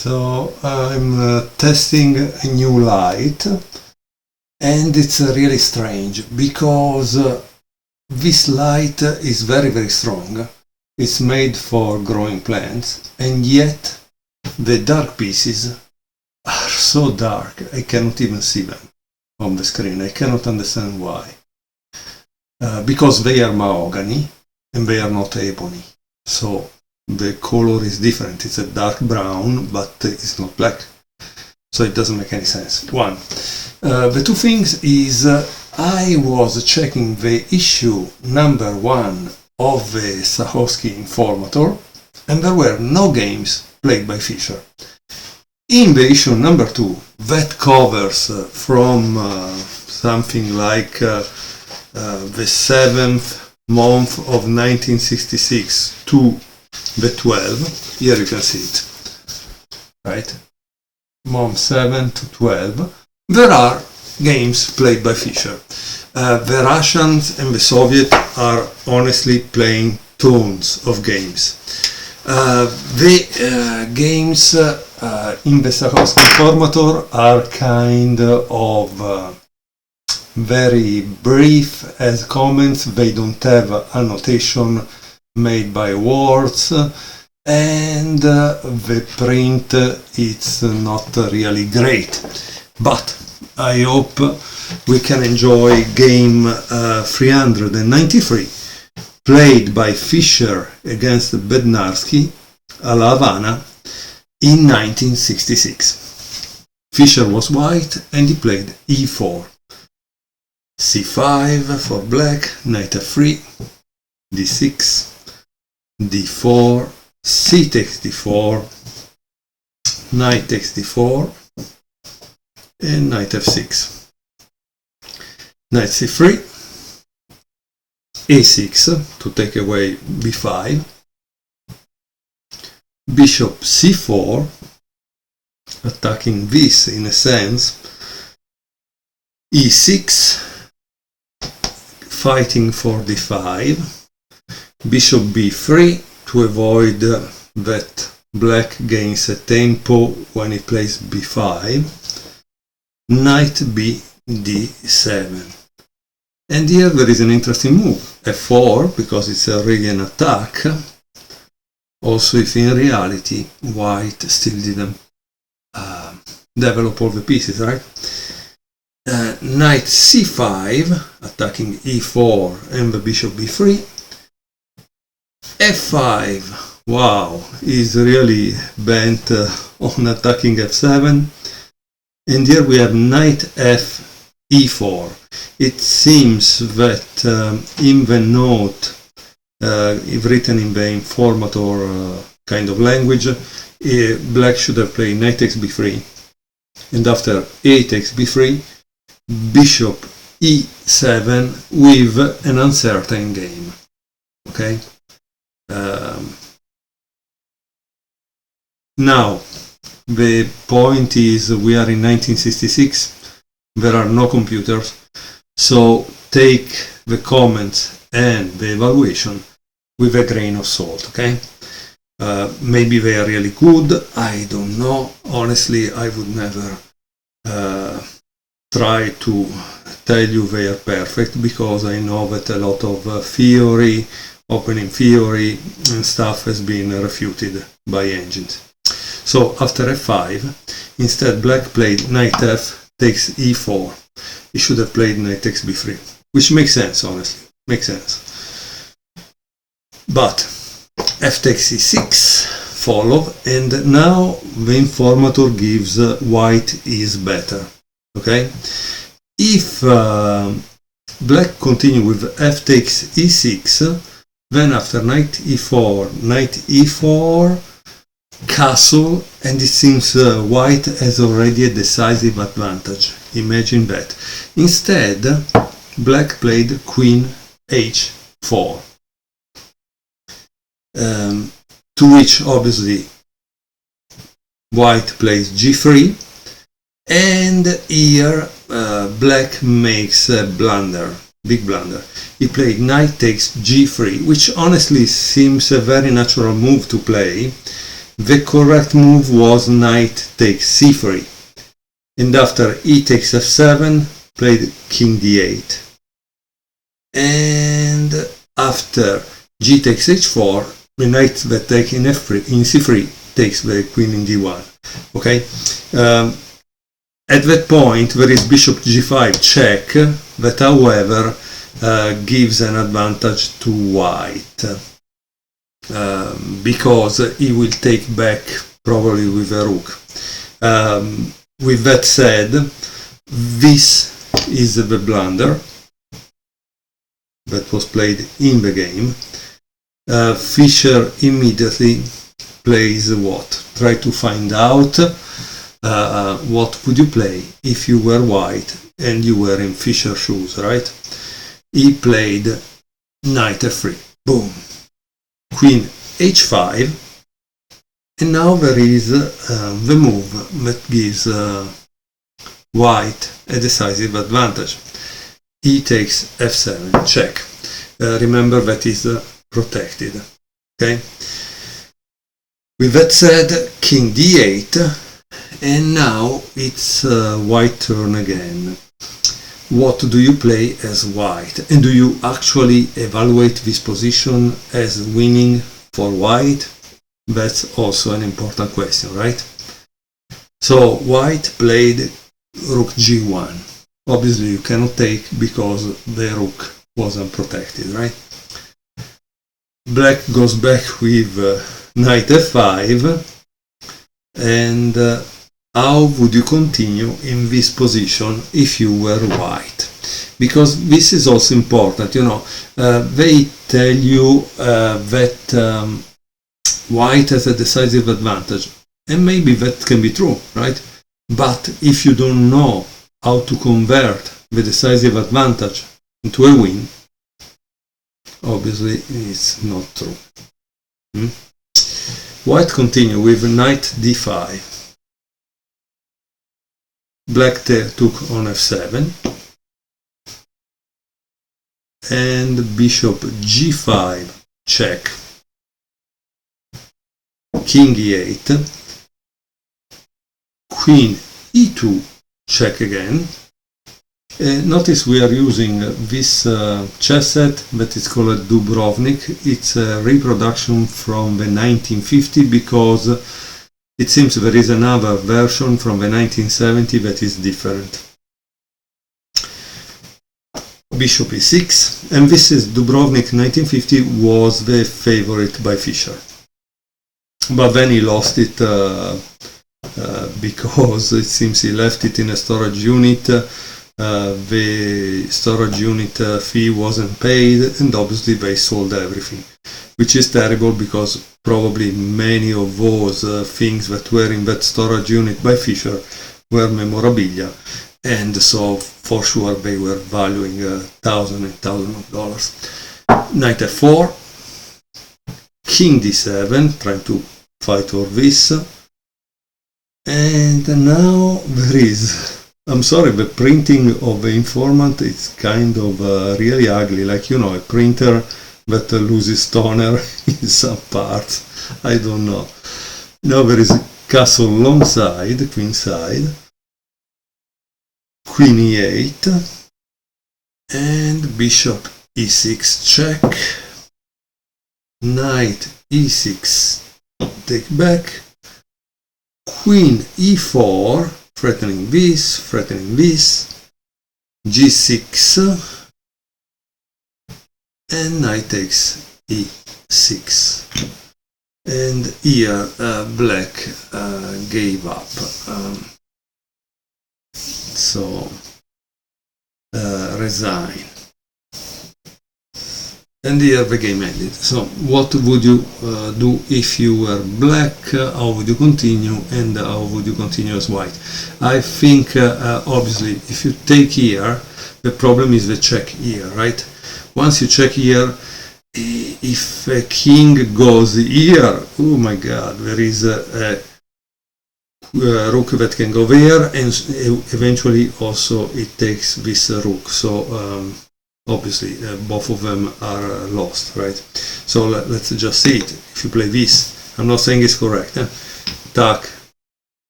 So I'm testing a new light, and it's really strange because this light is very strong. It's made for growing plants, and yet the dark pieces are so dark I cannot even see them on the screen. I cannot understand why. Because they are mahogany and they are not ebony. So the color is different. It's a dark brown, but it's not black. So it doesn't make any sense. One. The two things is I was checking the issue number 1 of the Sahovski Informator, and there were no games played by Fischer. In the issue number 2, that covers from something like the 7th month of 1966 to the 12th. Here you can see it, right? Month 7 to 12. There are games played by Fischer. The Russians and the Soviets are honestly playing tons of games. The games in the Sahovski Informator are kind of very brief as comments. They don't have annotation made by words, and the print it's not really great. But I hope we can enjoy game 393, played by Fischer against Bednarski a La Havana in 1966. Fischer was white and he played e4, c5 for black, knight f3, d6, d4, c takes d4, knight takes d4, and knight f6, knight c3, a6 to take away b5, bishop c4, attacking this in a sense, e6, fighting for d5, bishop b3 to avoid that black gains a tempo when he plays b5, knight b d7. And here there is an interesting move, f4, because it's already an attack, also if in reality white still didn't develop all the pieces, right? Knight c5, attacking e4 and the bishop b3, f5, wow, is really bent on attacking f7, and here we have knight f e4. It seems that in the note written in the Informator kind of language, black should have played knight takes b3, and after a takes b3, bishop e7 with an uncertain game. Okay. Now the point is we are in 1966. There are no computers, so take the comments and the evaluation with a grain of salt, okay? Maybe they are really good, I don't know. Honestly, I would never try to tell you they are perfect, because I know that a lot of theory, opening theory and stuff has been refuted by engines. So after f5, instead black played knight f takes e4. He should have played knight takes b3, which makes sense, honestly, makes sense. But f takes e6 follow, and now the Informator gives white is better. Okay, if black continue with f takes e6, then after knight e4, knight e4, castle, and it seems white has already a decisive advantage. Imagine that. Instead, black played queen h4, to which obviously white plays g3, and here black makes a blunder, big blunder. He played knight takes g3, which honestly seems a very natural move to play, the correct move was knight takes c3, and after e takes f7 played king d8, and after g takes h4 the knight that takes in f3 in c3 takes the queen in d1. Okay, at that point there is bishop g5 check, that however gives an advantage to white, because he will take back probably with a rook. With that said, this is the blunder that was played in the game. Fischer immediately plays what? Try to find out what would you play if you were white and you were in Fischer shoes, right? He played knight f3, boom, queen h5, and now there is the move that gives white a decisive advantage. E takes f7, check. Remember that is protected. Okay. With that said, king d8, and now it's white turn again. What do you play as white? And do you actually evaluate this position as winning for white? That's also an important question, right? So white played rook g1. Obviously you cannot take because the rook wasn't protected, right? Black goes back with knight f5, and how would you continue in this position if you were white? Because this is also important, you know, they tell you that white has a decisive advantage, and maybe that can be true, right? But if you don't know how to convert the decisive advantage into a win, obviously it's not true. White continue with knight d5. Black took on f7, and bishop g5 check, king e8, queen e2 check again. Notice we are using this chess set that is called Dubrovnik. It's a reproduction from the 1950 because it seems there is another version from the 1970 that is different. Bishop e6, and this is Dubrovnik 1950, was the favorite by Fischer. But then he lost it because it seems he left it in a storage unit. The storage unit fee wasn't paid, and obviously they sold everything, which is terrible because probably many of those things that were in that storage unit by Fischer were memorabilia, and so for sure they were valuing thousands and thousands of dollars. Knight f4, king d7, trying to fight all this, and now there is, I'm sorry, the printing of the informant is kind of really ugly, like, you know, a printer that loses toner in some parts. I don't know. Now there is castle long side, queen side, queen e8, and bishop e6 check, knight e6 take back, queen e4, threatening this, g6, and knight takes e6. And here black gave up. So resign. And here the game ended. So what would you do if you were black? How would you continue, and how would you continue as white? I think obviously if you take here, the problem is the check here, right? Once you check here, if a king goes here, oh my god, there is a rook that can go there, and eventually also it takes this rook. So obviously both of them are lost, right? So let's just see it. If you play this, I'm not saying it's correct. Tac,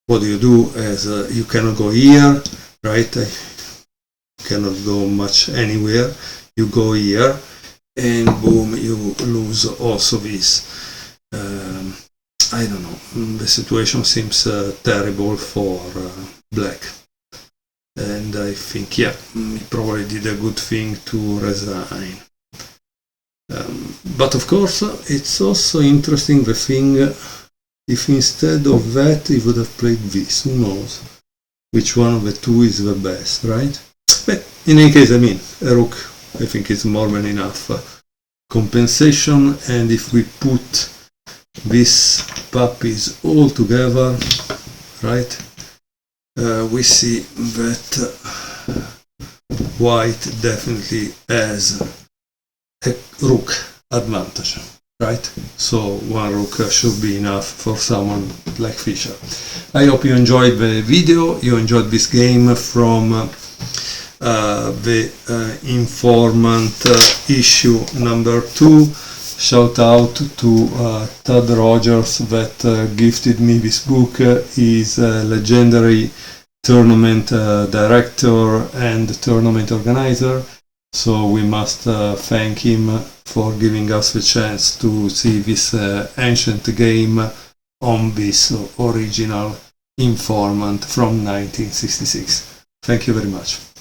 what do? As you cannot go here, right? You cannot go much anywhere. You go here, and boom, you lose also this. I don't know, the situation seems terrible for Black. And I think, yeah, he probably did a good thing to resign. But of course, it's also interesting the thing, if instead of that he would have played this, who knows which one of the two is the best, right? But in any case, I mean, a rook, I think, is more than enough compensation, and if we put these puppies all together, right, we see that white definitely has a rook advantage, right? So one rook should be enough for someone like Fischer. I hope you enjoyed the video, you enjoyed this game from the Informant issue number 2. Shout out to Todd Rogers that gifted me this book. He's a legendary tournament director and tournament organizer, so we must thank him for giving us the chance to see this ancient game on this original Informant from 1966. Thank you very much.